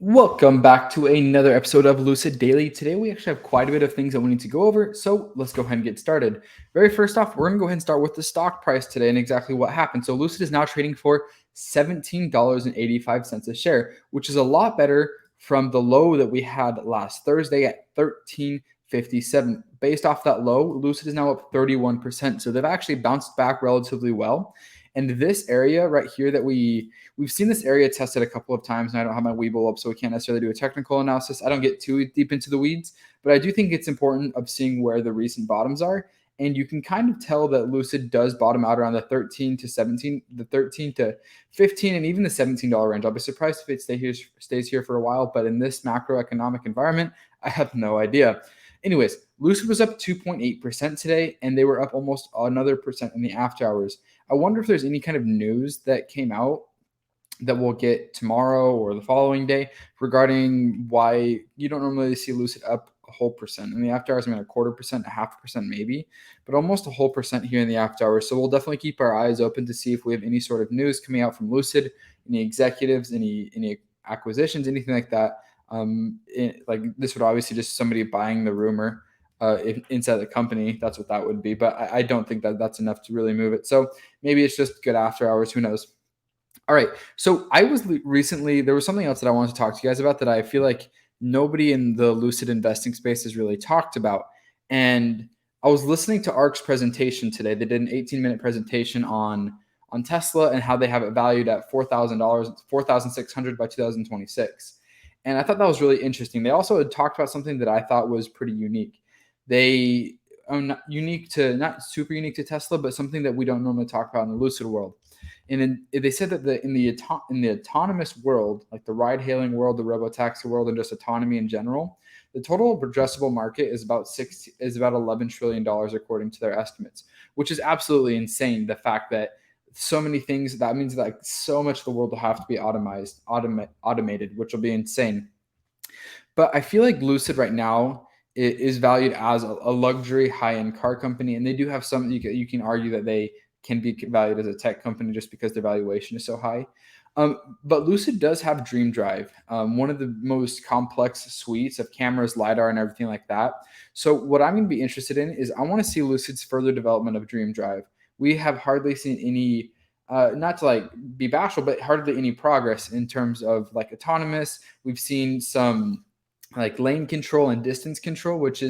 Welcome back to another episode of Lucid Daily. Today we actually have quite a bit of things that we need to go over, so let's go ahead and get started. Very first off, we're going to go ahead and start with the stock price today and exactly what happened. So Lucid is now trading for $17.85 a share, which is a lot better from the low that we had last Thursday at 13.57. Based off that low, Lucid is now up 31%. So they've actually bounced back relatively well. And this area right here that we've seen this area tested a couple of times, and I don't have my Weeble up, so we can't necessarily do a technical analysis. I don't get too deep into the weeds, but I do think it's important of seeing where the recent bottoms are. And you can kind of tell that Lucid does bottom out around the 13 to 17, the 13 to 15, and even the $17 range. I'll be surprised if it stays here for a while, but in this macroeconomic environment, I have no idea. Anyways, Lucid was up 2.8% today, and they were up almost another percent in the after hours. I wonder if there's any kind of news that came out that we'll get tomorrow or the following day regarding why you don't normally see Lucid up a whole percent. In the after hours, I mean, a quarter percent, a half percent maybe, but almost a whole percent here in the after hours. So we'll definitely keep our eyes open to see if we have any sort of news coming out from Lucid, any executives, any acquisitions, anything like that. Like this would obviously just somebody buying the rumor inside the company. That's what that would be. But I don't think that that's enough to really move it. So maybe it's just good after hours. Who knows? All right. So I was recently, there was something else that I wanted to talk to you guys about that I feel like nobody in the Lucid investing space has really talked about. And I was listening to ARK's presentation today. They did an 18-minute presentation on Tesla and how they have it valued at $4,000, 4,600 by 2026. And I thought that was really interesting. They also had talked about something that I thought was pretty unique. They are not super unique to Tesla, but something that we don't normally talk about in the Lucid world. And they said that in the autonomous world, like the ride-hailing world, the robotaxi world, and just autonomy in general, the total addressable market is about $11 trillion according to their estimates, which is absolutely insane. The fact that so many things, that means that like so much of the world will have to be automated, which will be insane. But I feel like Lucid right now is valued as a luxury high-end car company, and they do have some. You can argue that they can be valued as a tech company just because their valuation is so high. But Lucid does have Dream Drive, one of the most complex suites of cameras, LiDAR, and everything like that. So what I'm going to be interested in is I want to see Lucid's further development of Dream Drive. We have hardly seen any, not to like be bashful, but hardly any progress in terms of like autonomous. We've seen some like lane control and distance control, which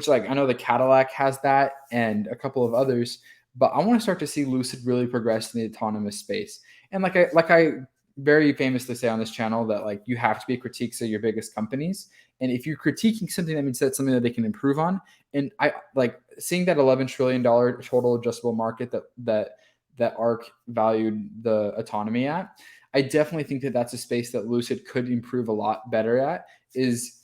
like I know the Cadillac has that and a couple of others. But I want to start to see Lucid really progress in the autonomous space. And like I very famously say on this channel that like you have to be critiques of your biggest companies. And if you're critiquing something, that means that's something that they can improve on. And I like seeing that $11 trillion total adjustable market that ARK valued the autonomy at. I definitely think that that's a space that Lucid could improve a lot better at, is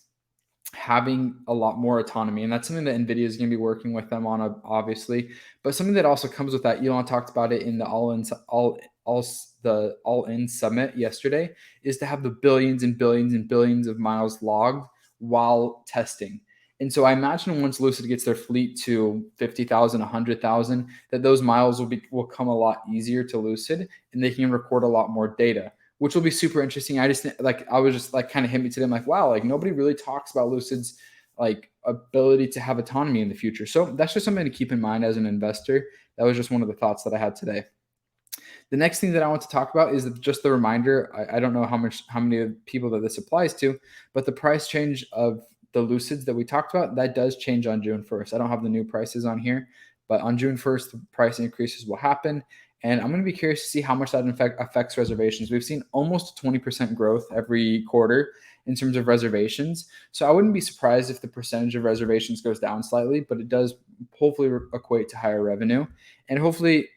having a lot more autonomy. And that's something that NVIDIA is going to be working with them on, obviously. But something that also comes with that, Elon talked about it in the All-In Summit yesterday, is to have the billions and billions and billions of miles logged while testing. And so I imagine once Lucid gets their fleet to 50,000, 100,000, that those miles will come a lot easier to Lucid, and they can record a lot more data, which will be super interesting. I was just like kind of hit me today. I'm like, wow, like nobody really talks about Lucid's like ability to have autonomy in the future. So that's just something to keep in mind as an investor. That was just one of the thoughts that I had today. The next thing that I want to talk about is just the reminder. I don't know how many people that this applies to, but the price change of the Lucids that we talked about, that does change on June 1st. I don't have the new prices on here, but on June 1st, the price increases will happen. And I'm going to be curious to see how much that affects reservations. We've seen almost 20% growth every quarter in terms of reservations. So I wouldn't be surprised if the percentage of reservations goes down slightly, but it does hopefully equate to higher revenue. And hopefully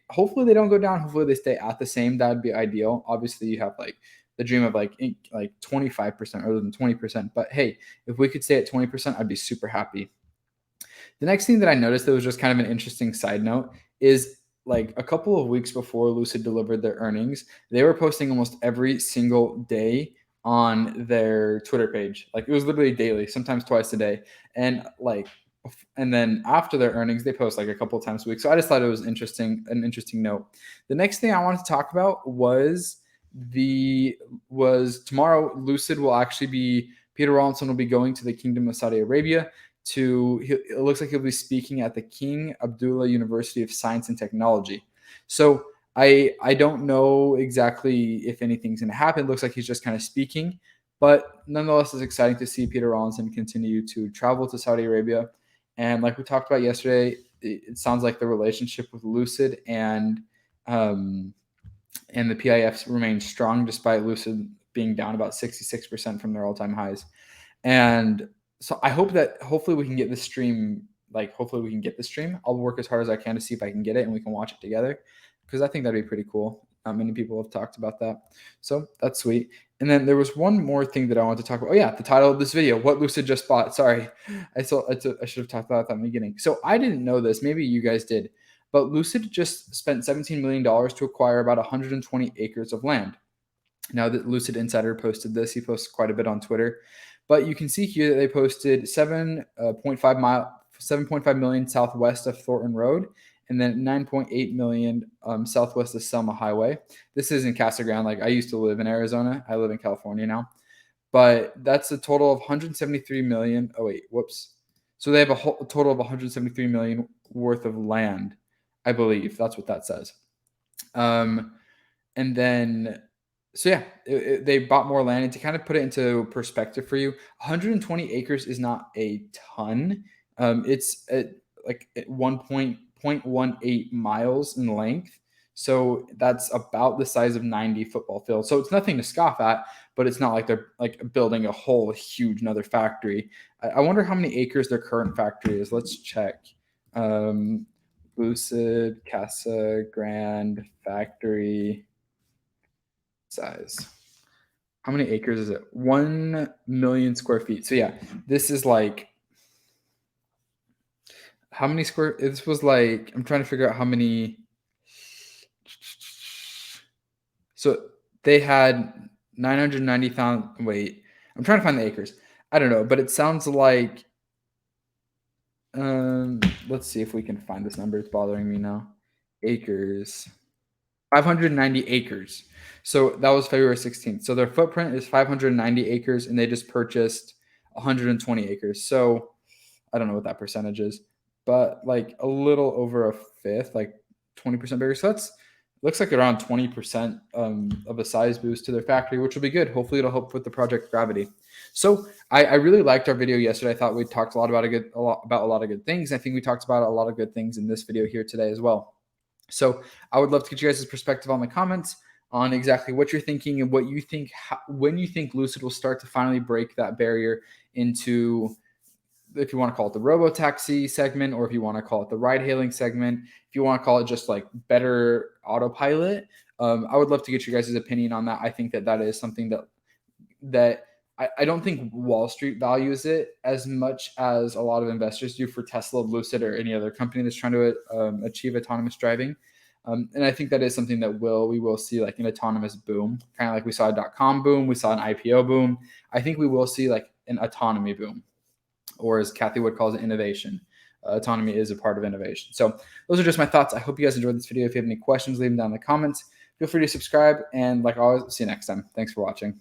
they don't go down. Hopefully they stay at the same. That would be ideal. Obviously, you have like the dream of like 25% rather than 20%. But hey, if we could stay at 20%, I'd be super happy. The next thing that I noticed that was just kind of an interesting side note is like a couple of weeks before Lucid delivered their earnings, they were posting almost every single day on their Twitter page. Like it was literally daily, sometimes twice a day. And then after their earnings, they post like a couple of times a week. So I just thought it was an interesting note. The next thing I wanted to talk about was tomorrow. Lucid will actually be Peter Rawlinson will be going to the Kingdom of Saudi Arabia it looks like he'll be speaking at the King Abdullah University of Science and Technology. So I don't know exactly if anything's going to happen. It looks like he's just kind of speaking, but nonetheless, it's exciting to see Peter Rawlinson continue to travel to Saudi Arabia. And like we talked about yesterday, it sounds like the relationship with Lucid and the PIFs remains strong despite Lucid being down about 66% from their all-time highs. And so I hope that hopefully we can get this stream. Hopefully we can get the stream. I'll work as hard as I can to see if I can get it and we can watch it together, because I think that'd be pretty cool. Not many people have talked about that, so that's sweet. And then there was one more thing that I wanted to talk about. Oh yeah, the title of this video: What Lucid Just Bought. Sorry, I should have talked about that in the beginning. So I didn't know this. Maybe you guys did, but Lucid just spent $17 million to acquire about 120 acres of land. Now that Lucid Insider posted this, he posts quite a bit on Twitter, but you can see here that they posted 7.5 million southwest of Thornton Road, and then 9.8 million southwest of Selma Highway. This is in Casa Grande. Like, I used to live in Arizona. I live in California now, but that's a total of 173 million. Oh wait, whoops. So they have a total of 173 million worth of land, I believe. That's what that says. And then, so yeah, they bought more land. And to kind of put it into perspective for you, 120 acres is not a ton. It's at 1.18 miles in length. So that's about the size of 90 football fields. So it's nothing to scoff at, but it's not like they're like building a whole huge another factory. I wonder how many acres their current factory is. Let's check. Lucid Casa Grande factory size. How many acres is it? 1 million square feet. So yeah, this is like, how many square? This was like, I'm trying to figure out how many. So they had 990,000. Wait, I'm trying to find the acres. I don't know, but it sounds like, let's see if we can find this number. It's bothering me now. Acres. 590 acres. So that was February 16th. So their footprint is 590 acres, and they just purchased 120 acres. So I don't know what that percentage is, but like a little over a fifth, like 20% bigger. So that's looks like around 20% of a size boost to their factory, which will be good. Hopefully it'll help with the Project Gravity. So I really liked our video yesterday. I thought we talked a lot about a lot of good things. I think we talked about a lot of good things in this video here today as well. So I would love to get you guys' perspective on the comments on exactly what you're thinking and what you think, when you think Lucid will start to finally break that barrier into, if you want to call it the robo-taxi segment, or if you want to call it the ride-hailing segment, if you want to call it just like better autopilot. I would love to get you guys' opinion on that. I think that is something that I don't think Wall Street values it as much as a lot of investors do for Tesla, Lucid, or any other company that's trying to achieve autonomous driving. And I think that is something that we will see like an autonomous boom, kind of like we saw a .com boom, we saw an IPO boom. I think we will see like an autonomy boom, or as Kathy Wood calls it, innovation. Autonomy is a part of innovation. So those are just my thoughts. I hope you guys enjoyed this video. If you have any questions, leave them down in the comments. Feel free to subscribe. And like always, see you next time. Thanks for watching.